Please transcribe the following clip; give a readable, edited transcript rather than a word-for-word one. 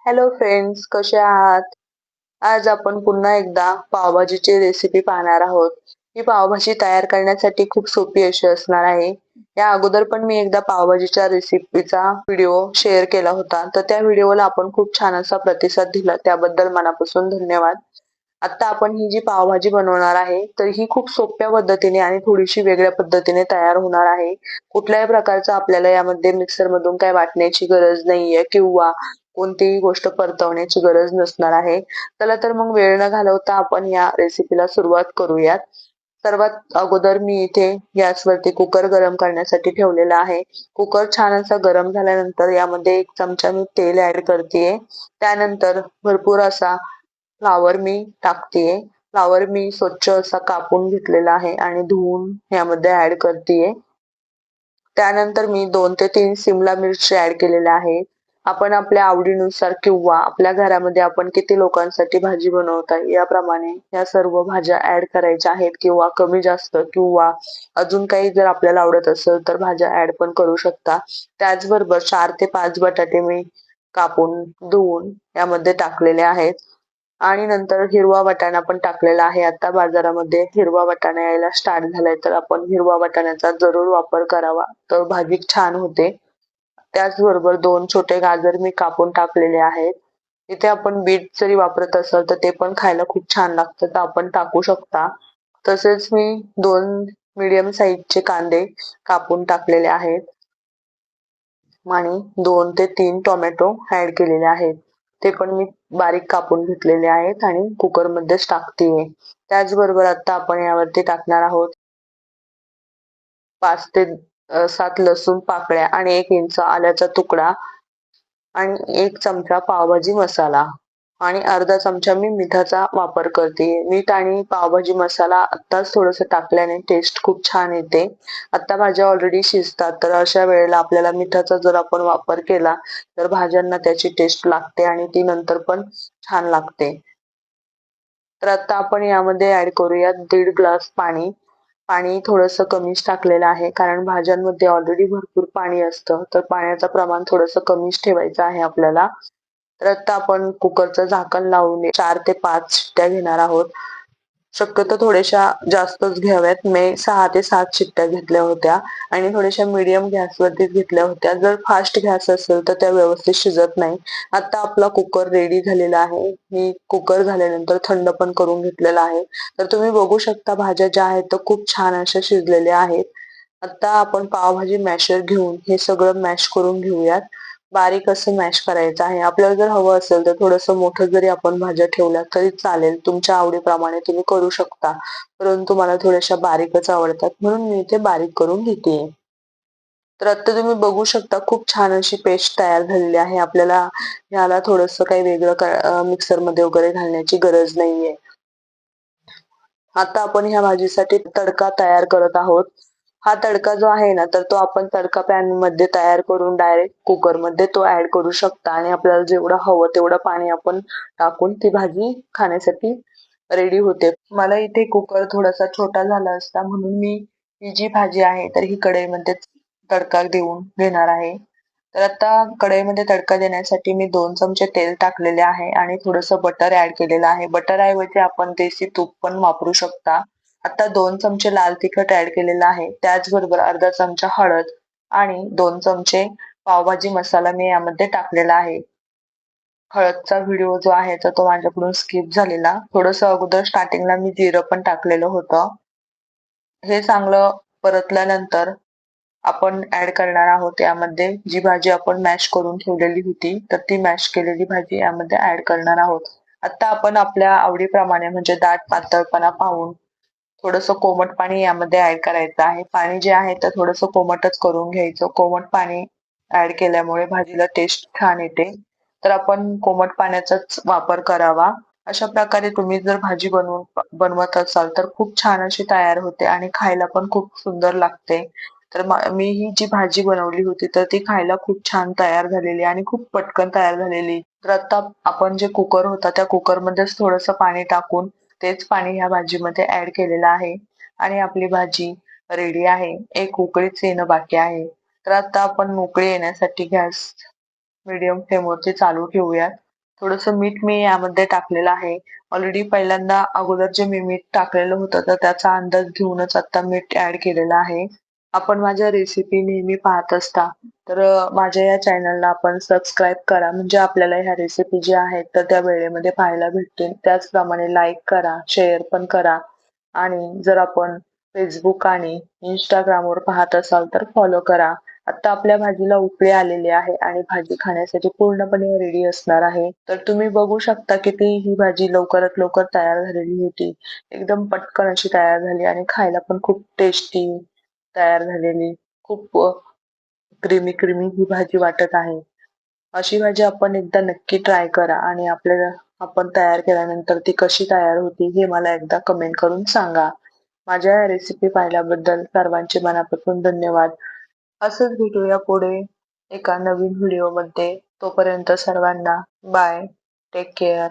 Hello friends, कसे आहात? आज आपण पुन्हा एकदा पावभाजीची रेसिपी पाहणार आहोत. ही पावभाजी तयार करण्यासाठी खूप सोपी अशी असणार आहे. या अगोदर पण मी एकदा पावभाजीच्या रेसिपीचा व्हिडिओ शेअर केला होता, तर त्या व्हिडिओला आपण खूप छान असा प्रतिसाद दिला, त्याबद्दल मनापासून धन्यवाद. आता आपण ही जी पावभाजी बनवणार आहे, तर ही खूप सोप्या पद्धतीने आणि थोडीशी वेगळ्या पद्धतीने तयार होणार आहे. कुठल्याही प्रकारचं आपल्याला यामध्ये मिक्सर मधून काही वाटण्याची गरज नाहीये किंवा कोणतीही गोष्ट परतवण्याची गरज नसणार आहे. चला तर मग वेळ न घालवता आपण या रेसिपीला सुरुवात करूयात. सर्वात अगोदर मी इथे गॅसवरती कुकर गरम करण्यासाठी ठेवलेला आहे. कुकर छान असा गरम झाल्यानंतर यामध्ये 1 चमचा मी तेल ऍड करतेय. त्यानंतर भरपूर असा फ्लावर मी टाकतेय. फ्लावर मी स्वच्छ असा कापून घेतलेला आहे आणि धुवून यामध्ये ऍड करतेय. त्यानंतर मी 2 ते 3 सिमला मिरची ऍड केलेल्या आहेत. आपण आपल्या आवडीनुसार किंवा आपल्या घरामध्ये आपण किती लोकांसाठी भाजी बनवताय याप्रमाणे या सर्व भाज्या ऍड करायच्या आहेत किंवा कमी जास्त किंवा अजून काही जर आपल्याला आवडत असेल तर भाज्या ऍड पण करू शकता. त्याचबरोबर 4 ते 5 बटाटे मी कापून धुवून यामध्ये टाकलेले आहेत. आणि नंतर हिरवा वाटाणा पण टाकलेला आहे. आता बाजारामध्ये हिरवा वाटाणा यायला स्टार्ट झालाय, तर आपण हिरवा वाटाण्याचा जरूर वापर करावा, तर भाजी छान होते. त्याचबरोबर 2 छोटे गाजर मी कापून टाकलेले आहेत. इथे आपण बीट जरी वापरत असाल तर ते पण खायला खूप छान लागतं, तर आपण टाकू शकता. तसेच मी 2 मीडियम साईजचे कांदे कापून टाकलेले आहेत आणि 2 ते 3 टोमॅटो ऍड केलेले आहेत. ते पण मी बारीक कापून घेतलेले आहेत आणि कुकर मध्येच टाकतेय. त्याचबरोबर आता आपण यावरती टाकणार आहोत 5 ते 7 लसूण पाकळ्या आणि 1 इंच आल्याचा तुकडा आणि 1 चमचा पावभाजी मसाला आणि अर्धा चमचा मी मिठाचा वापर करते. मीठ आणि पावभाजी मसाला आत्ताच थोडंसं टाकल्याने टेस्ट खूप छान येते. आता भाज्या ऑलरेडी शिजतात, तर अशा वेळेला आपल्याला मिठाचा जर आपण वापर केला तर भाज्यांना त्याची टेस्ट लागते आणि ती नंतर पण छान लागते. तर आता आपण यामध्ये ऍड करूयात 1.5 ग्लास पाणी. पाणी थोडंसं कमीच टाकलेलं आहे, कारण भाज्यांमध्ये ऑलरेडी भरपूर पाणी असतं, तर पाण्याचं प्रमाण थोडंसं कमीच ठेवायचं आहे आपल्याला. तर आता आपण कुकरचं झाकण लावून 4 ते 5 शिट्ट्या घेणार आहोत. शक्यतो थोड्याशा जास्तच घ्याव्यात. मी 6 ते 7 शिट्ट्या घेतल्या होत्या आणि थोड्याशा मीडियम गॅसवरतीच घेतल्या होत्या. जर फास्ट गॅस असेल तर त्या व्यवस्थित शिजत नाही. आता आपला कुकर रेडी झालेला आहे. मी कुकर झाल्यानंतर थंड पण करून घेतलेला आहे. तर तुम्ही बघू शकता भाज्या ज्या आहेत त्या खूप छान अशा शिजलेल्या आहेत. आता आपण पावभाजी मॅशर घेऊन हे सगळं मॅश करून घेऊयात. बारीक असं मॅश करायचं आहे. आपल्याला जर हवं असेल तर थोडंसं मोठं जरी आपण भाज्या ठेवल्या तरी चालेल. तुमच्या आवडीप्रमाणे तुम्ही करू शकता. परंतु मला थोड्याशा बारीकच आवडतात म्हणून मी इथे बारीक करून घेतेय. तर आता तुम्ही बघू शकता खूप छान अशी पेस्ट तयार झालेली आहे. आपल्याला ह्याला थोडंसं काही वेगळं मिक्सर मध्ये वगैरे घालण्याची गरज नाहीये. आता आपण ह्या भाजीसाठी तडका तयार करत आहोत. हा तडका जो आहे ना, तर तो आपण तडका पॅन मध्ये तयार करून डायरेक्ट कुकर मध्ये तो ऍड करू शकता आणि आपल्याला जेवढं हवं तेवढं पाणी आपण टाकून ती भाजी खाण्यासाठी रेडी होते. मला इथे कुकर थोडासा छोटा झाला असता म्हणून मी ही जी भाजी आहे तर ही कढईमध्ये तडका देऊन घेणार आहे. तर आता कढईमध्ये तडका देण्यासाठी मी 2 चमचे तेल टाकलेले आहे आणि थोडंसं बटर ऍड केलेलं आहे. बटर ऐवजी आपण देशी तूप पण वापरू शकता. आता 2 चमचे लाल तिखट ऍड केलेलं आहे. त्याचबरोबर अर्धा चमचा हळद आणि 2 चमचे पावभाजी मसाला मी यामध्ये टाकलेला आहे. हळदचा व्हिडिओ जो आहे तर तो माझ्याकडून स्किप झालेला. थोडंसं अगोदर स्टार्टिंगला मी जिरं पण टाकलेलं होतं. हे चांगलं परतल्यानंतर आपण ऍड करणार आहोत यामध्ये जी भाजी आपण मॅश करून ठेवलेली होती, तर ती मॅश केलेली भाजी यामध्ये ऍड करणार आहोत. आता आपण आपल्या आवडीप्रमाणे म्हणजे दाट पातळपणा पाहून थोडंसं कोमट पाणी यामध्ये ऍड करायचं आहे. पाणी जे आहे ते थोडंसं कोमटच करून घ्यायचं. कोमट पाणी ऍड केल्यामुळे भाजीला टेस्ट छान येते. तर आपण कोमट पाण्याचाच वापर करावा. अशा प्रकारे तुम्ही जर भाजी बनवत असाल तर खूप छान अशी तयार होते आणि खायला पण खूप सुंदर लागते. तर मी ही जी भाजी बनवली होती तर ती खायला खूप छान तयार झालेली आणि खूप पटकन तयार झालेली. तर आता आपण जे कुकर होता त्या कुकरमध्येच थोडंसं पाणी टाकून तेच पाणी ह्या भाजीमध्ये ऍड केलेलं आहे आणि आपली भाजी रेडी आहे. एक उकळीच येणं बाकी आहे. तर आता आपण उकळी येण्यासाठी गॅस मीडियम फ्लेमवरती चालू ठेवूयात थोडंसं मीठ मी यामध्ये टाकलेलं आहे. ऑलरेडी पहिल्यांदा अगोदर जे मी मीठ टाकलेलं होतं तर त्याचा अंदाज घेऊनच आता मीठ ऍड केलेलं आहे. आपण माझ्या रेसिपी नेहमी पाहत असता तर माझ्या या चॅनलला आपण सबस्क्राईब करा म्हणजे आपल्याला ह्या रेसिपी ज्या आहेत तर त्या वेळेमध्ये पाहायला भेटतील. त्याचप्रमाणे लाईक करा, शेअर पण करा आणि जर आपण फेसबुक आणि इंस्टाग्रामवर पाहत असाल तर फॉलो करा. आता आपल्या भाजीला उकळी आलेली आहे आणि भाजी खाण्यासाठी पूर्णपणे रेडी असणार आहे. तर तुम्ही बघू शकता की ही भाजी लवकरात लवकर तयार झालेली होती. एकदम पटकन अशी तयार झाली आणि खायला पण खूप टेस्टी तयार झालेली. खूप क्रीमी क्रीमी ही भाजी वाटत आहे. अशी भाजी आपण एकदा नक्की ट्राय करा आणि आपल्याला आपण तयार केल्यानंतर ती कशी तयार होती हे मला एकदा कमेंट करून सांगा. माझ्या या रेसिपी पाहिल्याबद्दल सर्वांचे मनापासून धन्यवाद. असंच भेटूया पुढे एका नवीन व्हिडिओमध्ये. तोपर्यंत सर्वांना बाय. Take care.